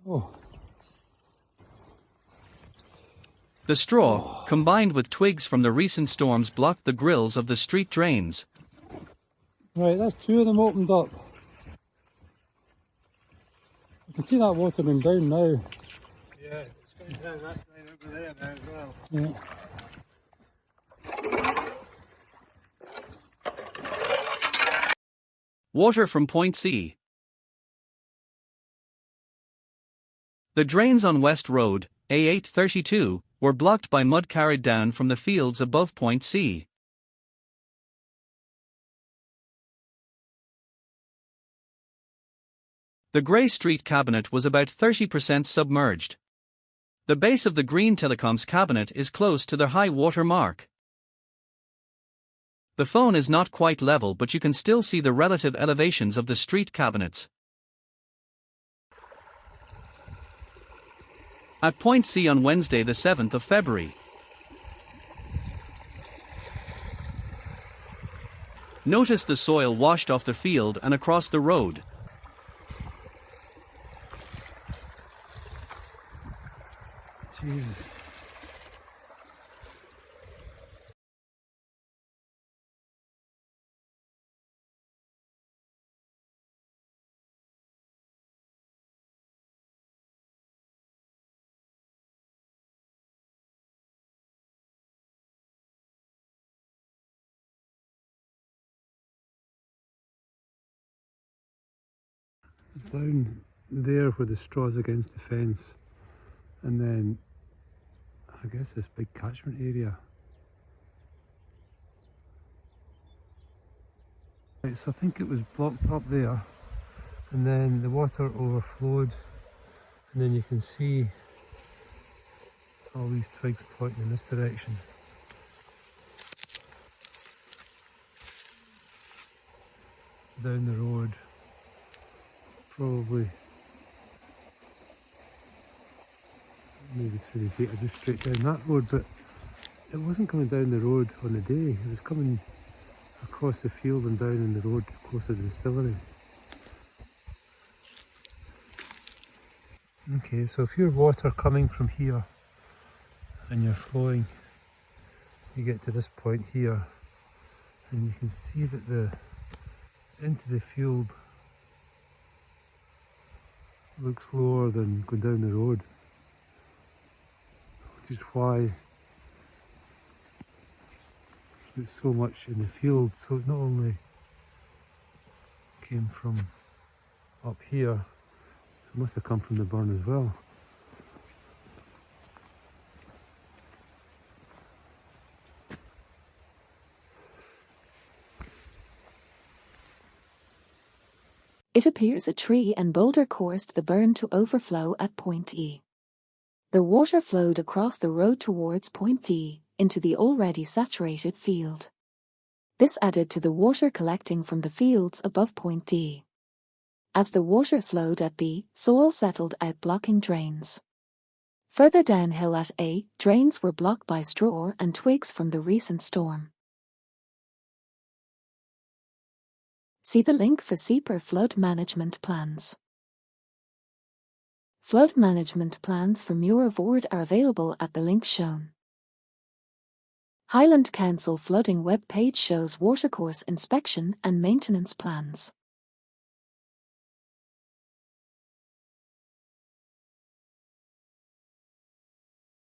Oh. The straw, combined with twigs from the recent storms, blocked the grills of the street drains. Right, that's two of them opened up. You can see that water going down now. Yeah, it's going down that drain over there now as well. Yeah. Water from Point C. The drains on West Road, A832, were blocked by mud carried down from the fields above Point C. The Grey Street cabinet was about 30% submerged. The base of the Green Telecoms cabinet is close to their high water mark. The phone is not quite level, but you can still see the relative elevations of the street cabinets. At Point C on Wednesday the 7th of February. Notice the soil washed off the field and across the road. Jesus. It's down there where the straw's against the fence, and then I guess this big catchment area. Right, so I think it was blocked up there, and then the water overflowed, and then you can see all these twigs pointing in this direction. Down the road, probably maybe through the gate or just straight down that road, but it wasn't coming down the road on the day, it was coming across the field and down in the road closer to the distillery. Okay, so if you're water coming from here and you're flowing, you get to this point here and you can see that the into the field looks lower than going down the road, which is why there's so much in the field. So it not only came from up here, it must have come from the burn as well. It appears a tree and boulder caused the burn to overflow at Point E. The water flowed across the road towards Point D, into the already saturated field. This added to the water collecting from the fields above Point D. As the water slowed at B, soil settled out, blocking drains. Further downhill at A, drains were blocked by straw and twigs from the recent storm. See the link for SEPR flood management plans. Flood management plans for Muir of Ord are available at the link shown. Highland Council flooding web page shows watercourse inspection and maintenance plans.